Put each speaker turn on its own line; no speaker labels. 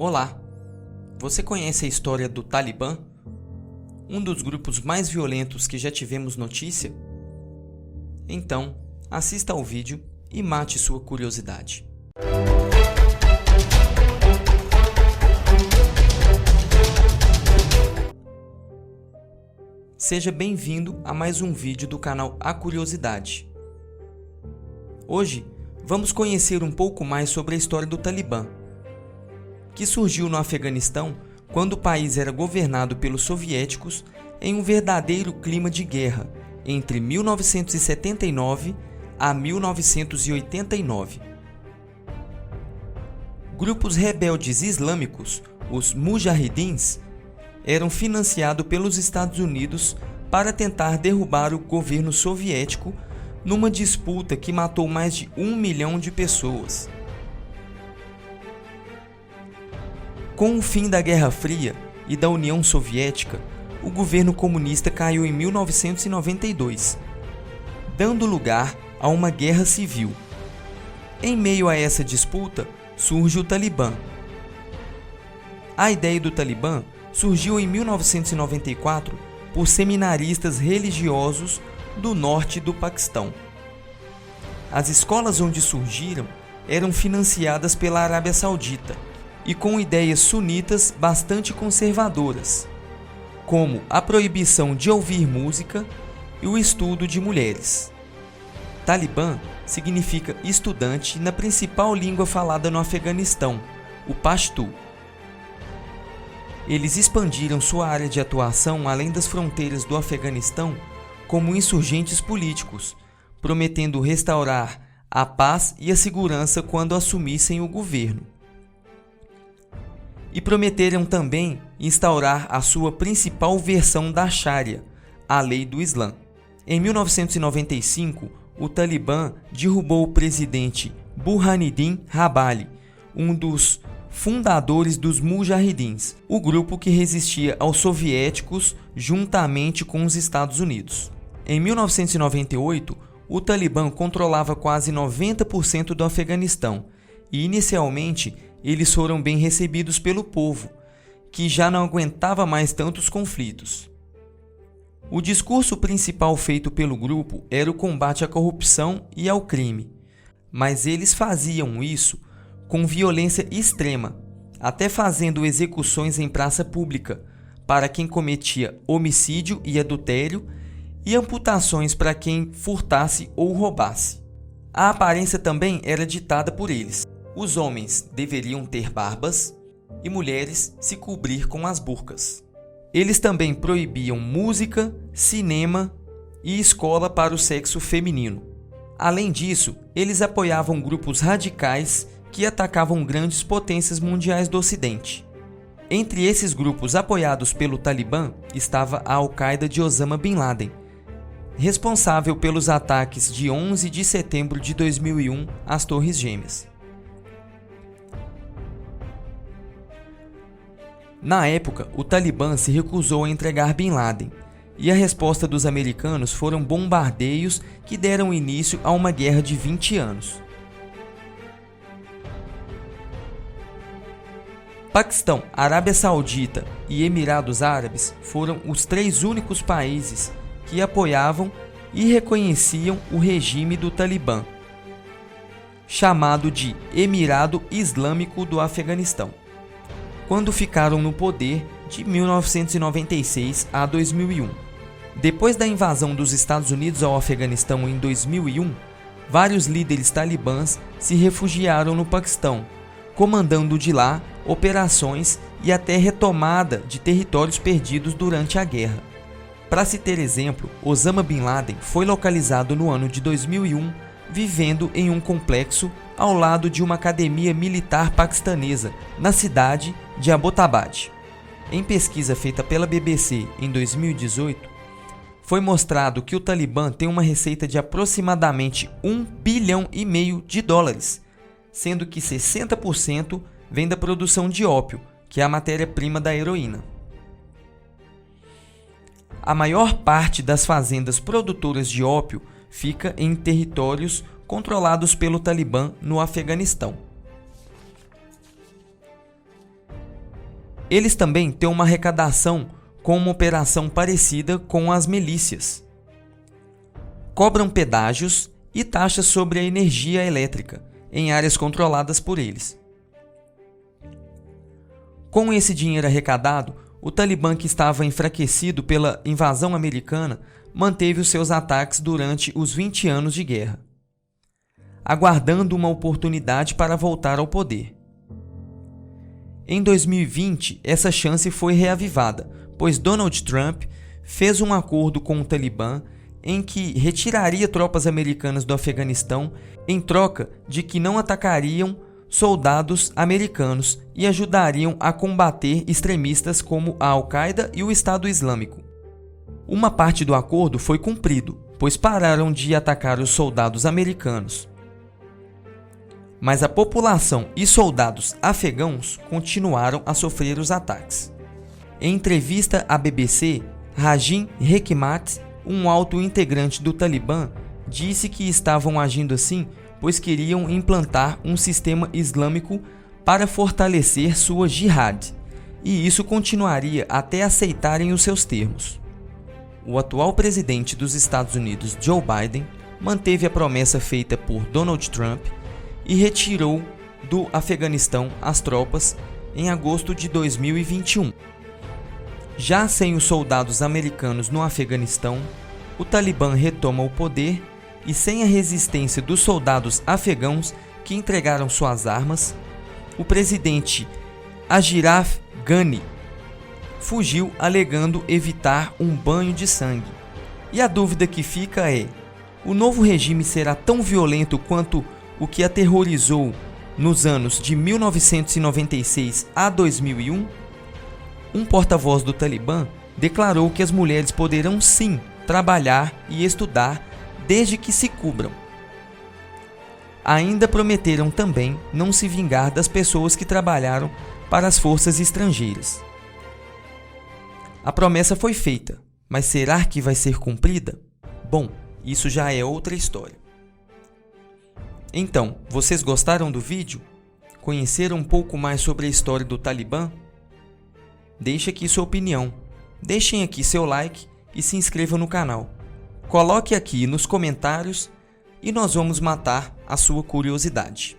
Olá! Você conhece a história do Talibã? Um dos grupos mais violentos que já tivemos notícia? Então, assista ao vídeo e mate sua curiosidade. Seja bem-vindo a mais um vídeo do canal A Curiosidade. Hoje, vamos conhecer um pouco mais sobre a história do Talibã, que surgiu no Afeganistão quando o país era governado pelos soviéticos em um verdadeiro clima de guerra entre 1979 a 1989. Grupos rebeldes islâmicos, os Mujahidins, eram financiados pelos Estados Unidos para tentar derrubar o governo soviético numa disputa que matou mais de 1 milhão de pessoas. Com o fim da Guerra Fria e da União Soviética, o governo comunista caiu em 1992, dando lugar a uma guerra civil. Em meio a essa disputa, surge o Talibã. A ideia do Talibã surgiu em 1994 por seminaristas religiosos do norte do Paquistão. As escolas onde surgiram eram financiadas pela Arábia Saudita e com ideias sunitas bastante conservadoras, como a proibição de ouvir música e o estudo de mulheres. Talibã significa estudante na principal língua falada no Afeganistão, o Pashto. Eles expandiram sua área de atuação além das fronteiras do Afeganistão como insurgentes políticos, prometendo restaurar a paz e a segurança quando assumissem o governo. E prometeram também instaurar a sua principal versão da Sharia, a lei do Islã. Em 1995, o Talibã derrubou o presidente Burhanuddin Rabbani, um dos fundadores dos Mujahidins, o grupo que resistia aos soviéticos juntamente com os Estados Unidos. Em 1998, o Talibã controlava quase 90% do Afeganistão e, inicialmente, eles foram bem recebidos pelo povo, que já não aguentava mais tantos conflitos. O discurso principal feito pelo grupo era o combate à corrupção e ao crime, mas eles faziam isso com violência extrema, até fazendo execuções em praça pública para quem cometia homicídio e adultério e amputações para quem furtasse ou roubasse. A aparência também era ditada por eles. Os homens deveriam ter barbas e mulheres se cobrir com as burcas. Eles também proibiam música, cinema e escola para o sexo feminino. Além disso, eles apoiavam grupos radicais que atacavam grandes potências mundiais do Ocidente. Entre esses grupos apoiados pelo Talibã estava a Al-Qaeda de Osama Bin Laden, responsável pelos ataques de 11 de setembro de 2001 às Torres Gêmeas. Na época, o Talibã se recusou a entregar Bin Laden, e a resposta dos americanos foram bombardeios que deram início a uma guerra de 20 anos. Paquistão, Arábia Saudita e Emirados Árabes foram os 3 únicos países que apoiavam e reconheciam o regime do Talibã, chamado de Emirado Islâmico do Afeganistão, quando ficaram no poder de 1996 a 2001. Depois da invasão dos Estados Unidos ao Afeganistão em 2001, vários líderes talibãs se refugiaram no Paquistão, comandando de lá operações e até retomada de territórios perdidos durante a guerra. Para se ter exemplo, Osama Bin Laden foi localizado no ano de 2001, vivendo em um complexo ao lado de uma academia militar paquistanesa, na cidade de Abbottabad. Em pesquisa feita pela BBC em 2018, foi mostrado que o Talibã tem uma receita de aproximadamente 1,5 bilhão de dólares, sendo que 60% vem da produção de ópio, que é a matéria-prima da heroína. A maior parte das fazendas produtoras de ópio fica em territórios controlados pelo Talibã no Afeganistão. Eles também têm uma arrecadação com uma operação parecida com as milícias. Cobram pedágios e taxas sobre a energia elétrica em áreas controladas por eles. Com esse dinheiro arrecadado, o Talibã, que estava enfraquecido pela invasão americana, manteve os seus ataques durante os 20 anos de guerra, aguardando uma oportunidade para voltar ao poder. Em 2020, essa chance foi reavivada, pois Donald Trump fez um acordo com o Talibã em que retiraria tropas americanas do Afeganistão em troca de que não atacariam soldados americanos e ajudariam a combater extremistas como a Al-Qaeda e o Estado Islâmico. Uma parte do acordo foi cumprido, pois pararam de atacar os soldados americanos. Mas a população e soldados afegãos continuaram a sofrer os ataques. Em entrevista à BBC, Rajin Hekmat, um alto integrante do Talibã, disse que estavam agindo assim pois queriam implantar um sistema islâmico para fortalecer sua jihad, e isso continuaria até aceitarem os seus termos. O atual presidente dos Estados Unidos, Joe Biden, manteve a promessa feita por Donald Trump e retirou do Afeganistão as tropas em agosto de 2021. Já sem os soldados americanos no Afeganistão, o Talibã retoma o poder e sem a resistência dos soldados afegãos que entregaram suas armas, o presidente Ashraf Ghani fugiu alegando evitar um banho de sangue. E a dúvida que fica é: o novo regime será tão violento quanto o que aterrorizou nos anos de 1996 a 2001? Um porta-voz do Talibã declarou que as mulheres poderão sim trabalhar e estudar desde que se cubram. Ainda prometeram também não se vingar das pessoas que trabalharam para as forças estrangeiras. A promessa foi feita, mas será que vai ser cumprida? Bom, isso já é outra história. Então, vocês gostaram do vídeo? Conheceram um pouco mais sobre a história do Talibã? Deixe aqui sua opinião. Deixem aqui seu like e se inscrevam no canal. Coloque aqui nos comentários e nós vamos matar a sua curiosidade.